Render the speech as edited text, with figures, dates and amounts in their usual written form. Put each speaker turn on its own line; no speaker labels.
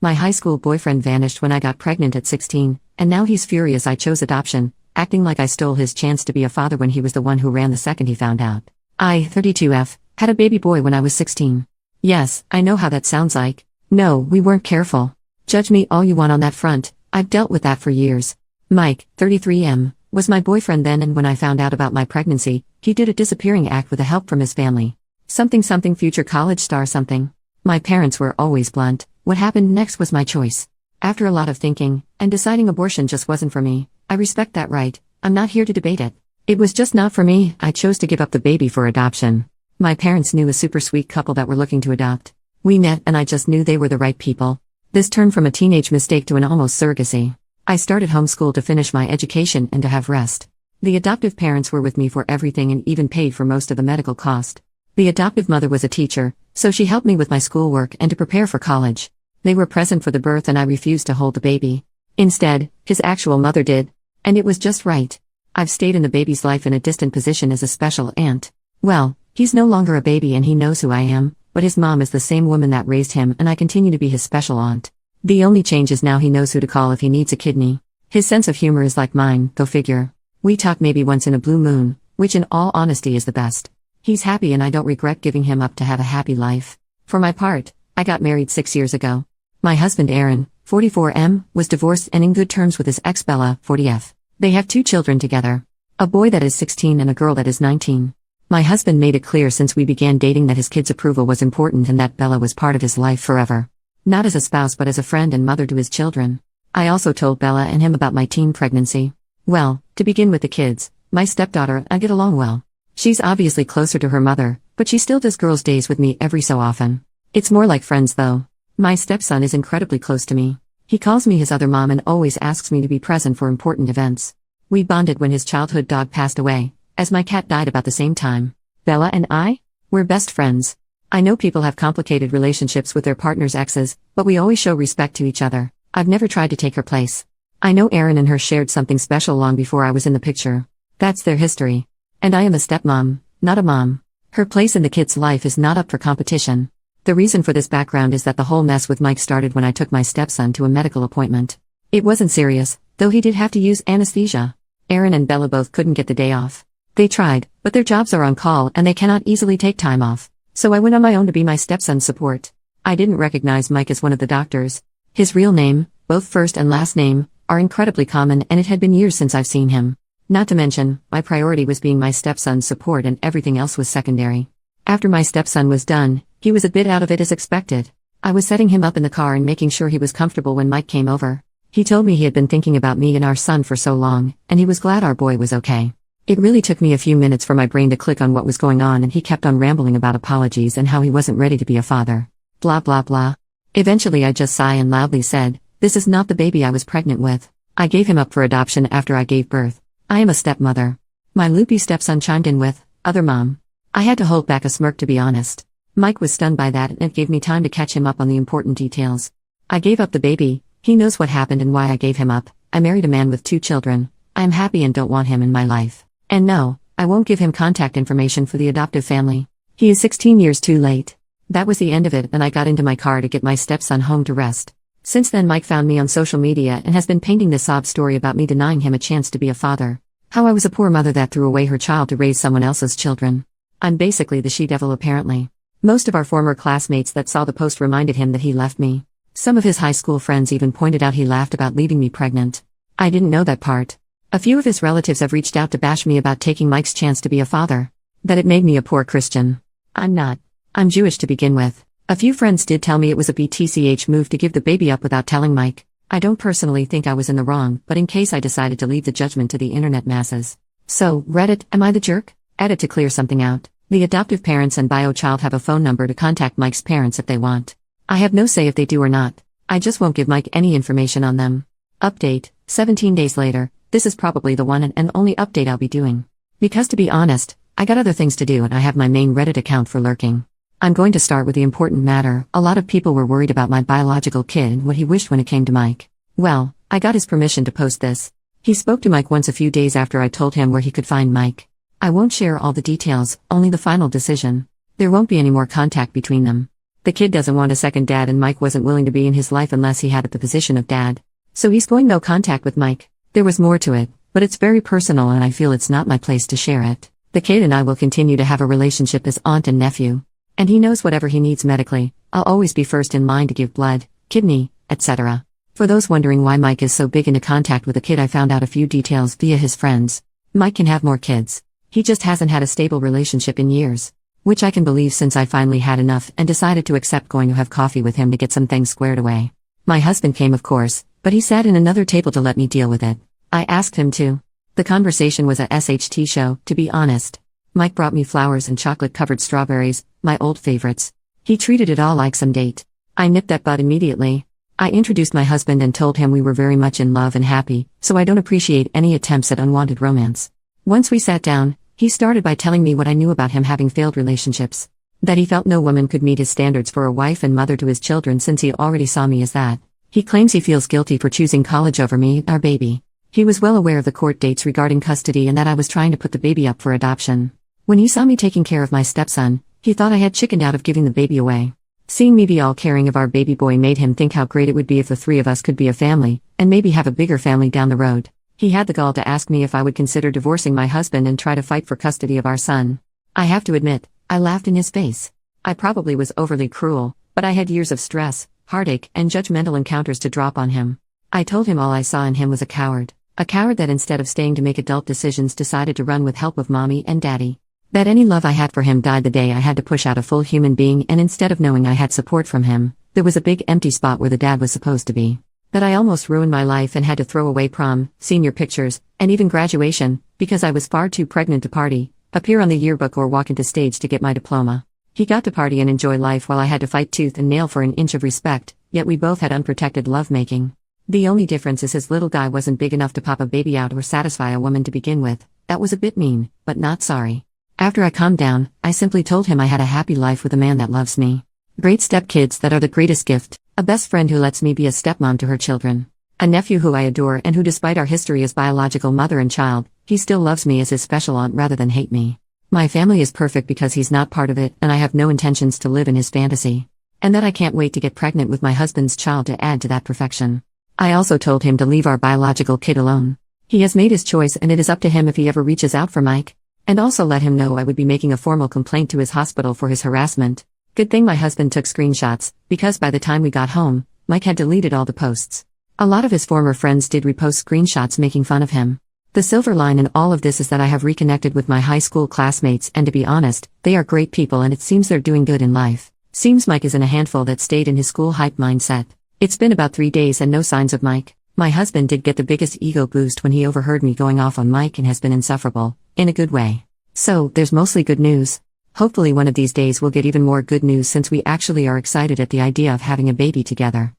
My high school boyfriend vanished when I got pregnant at 16, and now he's furious I chose adoption, acting like I stole his chance to be a father when he was the one who ran the second he found out. I, 32F, had a baby boy when I was 16. Yes, I know how that sounds like. No, we weren't careful. Judge me all you want on that front, I've dealt with that for years. Mike, 33M, was my boyfriend then, and when I found out about my pregnancy, he did a disappearing act with the help from his family. Something future college star something. My parents were always blunt. What happened next was my choice. After a lot of thinking, and deciding abortion just wasn't for me, I respect that right, I'm not here to debate it. It was just not for me, I chose to give up the baby for adoption. My parents knew a super sweet couple that were looking to adopt. We met and I just knew they were the right people. This turned from a teenage mistake to an almost surrogacy. I started homeschool to finish my education and to have rest. The adoptive parents were with me for everything and even paid for most of the medical cost. The adoptive mother was a teacher, so she helped me with my schoolwork and to prepare for college. They were present for the birth and I refused to hold the baby. Instead, his actual mother did. And it was just right. I've stayed in the baby's life in a distant position as a special aunt. Well, he's no longer a baby and he knows who I am, but his mom is the same woman that raised him and I continue to be his special aunt. The only change is now he knows who to call if he needs a kidney. His sense of humor is like mine, go figure. We talk maybe once in a blue moon, which in all honesty is the best. He's happy and I don't regret giving him up to have a happy life. For my part, I got married 6 years ago. My husband Aaron, 44M, was divorced and in good terms with his ex Bella, 40F. They have 2 children together. A boy that is 16 and a girl that is 19. My husband made it clear since we began dating that his kids' approval was important and that Bella was part of his life forever. Not as a spouse but as a friend and mother to his children. I also told Bella and him about my teen pregnancy. Well, to begin with the kids, my stepdaughter and I get along well. She's obviously closer to her mother, but she still does girls' days with me every so often. It's more like friends though. My stepson is incredibly close to me. He calls me his other mom and always asks me to be present for important events. We bonded when his childhood dog passed away, as my cat died about the same time. Bella and I? We're best friends. I know people have complicated relationships with their partner's exes, but we always show respect to each other. I've never tried to take her place. I know Aaron and her shared something special long before I was in the picture. That's their history. And I am a stepmom, not a mom. Her place in the kid's life is not up for competition. The reason for this background is that the whole mess with Mike started when I took my stepson to a medical appointment. It wasn't serious, though he did have to use anesthesia. Aaron and Bella both couldn't get the day off. They tried, but their jobs are on call and they cannot easily take time off. So I went on my own to be my stepson's support. I didn't recognize Mike as one of the doctors. His real name, both first and last name, are incredibly common and it had been years since I've seen him. Not to mention, my priority was being my stepson's support and everything else was secondary. After my stepson was done, he was a bit out of it as expected. I was setting him up in the car and making sure he was comfortable when Mike came over. He told me he had been thinking about me and our son for so long, and he was glad our boy was okay. It really took me a few minutes for my brain to click on what was going on and he kept on rambling about apologies and how he wasn't ready to be a father. Blah blah blah. Eventually I just sighed and loudly said, "This is not the baby I was pregnant with. I gave him up for adoption after I gave birth. I am a stepmother." My loopy stepson chimed in with, "Other mom." I had to hold back a smirk to be honest. Mike was stunned by that and it gave me time to catch him up on the important details. I gave up the baby, he knows what happened and why I gave him up. I married a man with 2 children. I am happy and don't want him in my life. And no, I won't give him contact information for the adoptive family. He is 16 years too late. That was the end of it and I got into my car to get my stepson home to rest. Since then Mike found me on social media and has been painting this sob story about me denying him a chance to be a father. How I was a poor mother that threw away her child to raise someone else's children. I'm basically the she-devil apparently. Most of our former classmates that saw the post reminded him that he left me. Some of his high school friends even pointed out he laughed about leaving me pregnant. I didn't know that part. A few of his relatives have reached out to bash me about taking Mike's chance to be a father. That it made me a poor Christian. I'm not. I'm Jewish to begin with. A few friends did tell me it was a BTCH move to give the baby up without telling Mike. I don't personally think I was in the wrong, but in case I decided to leave the judgment to the internet masses. So, Reddit, am I the jerk? Added to clear something out. The adoptive parents and bio child have a phone number to contact Mike's parents if they want. I have no say if they do or not. I just won't give Mike any information on them. Update, 17 days later. This is probably the one and only update I'll be doing. Because to be honest, I got other things to do and I have my main Reddit account for lurking. I'm going to start with the important matter. A lot of people were worried about my biological kid and what he wished when it came to Mike. Well, I got his permission to post this. He spoke to Mike once a few days after I told him where he could find Mike. I won't share all the details, only the final decision. There won't be any more contact between them. The kid doesn't want a second dad, and Mike wasn't willing to be in his life unless he had the position of dad. So he's going no contact with Mike. There was more to it, but it's very personal and I feel it's not my place to share it. The kid and I will continue to have a relationship as aunt and nephew. And he knows whatever he needs medically, I'll always be first in line to give blood, kidney, etc. For those wondering why Mike is so big into contact with a kid, I found out a few details via his friends. Mike can have more kids. He just hasn't had a stable relationship in years. Which I can believe since I finally had enough and decided to accept going to have coffee with him to get some things squared away. My husband came, of course, but he sat in another table to let me deal with it. I asked him to. The conversation was a SHT show, to be honest. Mike brought me flowers and chocolate-covered strawberries, my old favorites. He treated it all like some date. I nipped that bud immediately. I introduced my husband and told him we were very much in love and happy, so I don't appreciate any attempts at unwanted romance. Once we sat down, he started by telling me what I knew about him having failed relationships. That he felt no woman could meet his standards for a wife and mother to his children since he already saw me as that. He claims he feels guilty for choosing college over me, our baby. He was well aware of the court dates regarding custody and that I was trying to put the baby up for adoption. When he saw me taking care of my stepson, he thought I had chickened out of giving the baby away. Seeing me be all caring of our baby boy made him think how great it would be if the three of us could be a family, and maybe have a bigger family down the road. He had the gall to ask me if I would consider divorcing my husband and try to fight for custody of our son. I have to admit, I laughed in his face. I probably was overly cruel, but I had years of stress, heartache, and judgmental encounters to drop on him. I told him all I saw in him was a coward. A coward that instead of staying to make adult decisions decided to run with help of mommy and daddy. That any love I had for him died the day I had to push out a full human being, and instead of knowing I had support from him, there was a big empty spot where the dad was supposed to be. That I almost ruined my life and had to throw away prom, senior pictures, and even graduation, because I was far too pregnant to party, appear on the yearbook or walk into stage to get my diploma. He got to party and enjoy life while I had to fight tooth and nail for an inch of respect, yet we both had unprotected lovemaking. The only difference is his little guy wasn't big enough to pop a baby out or satisfy a woman to begin with. That was a bit mean, but not sorry. After I calmed down, I simply told him I had a happy life with a man that loves me. Great stepkids that are the greatest gift, a best friend who lets me be a stepmom to her children. A nephew who I adore and who, despite our history as biological mother and child, he still loves me as his special aunt rather than hate me. My family is perfect because he's not part of it, and I have no intentions to live in his fantasy. And that I can't wait to get pregnant with my husband's child to add to that perfection. I also told him to leave our biological kid alone. He has made his choice and it is up to him if he ever reaches out for Mike. And also let him know I would be making a formal complaint to his hospital for his harassment. Good thing my husband took screenshots, because by the time we got home, Mike had deleted all the posts. A lot of his former friends did repost screenshots making fun of him. The silver line in all of this is that I have reconnected with my high school classmates, and to be honest, they are great people and it seems they're doing good in life. Seems Mike is in a handful that stayed in his school hype mindset. It's been about 3 days and no signs of Mike. My husband did get the biggest ego boost when he overheard me going off on Mike and has been insufferable, in a good way. So, there's mostly good news. Hopefully one of these days we'll get even more good news since we actually are excited at the idea of having a baby together.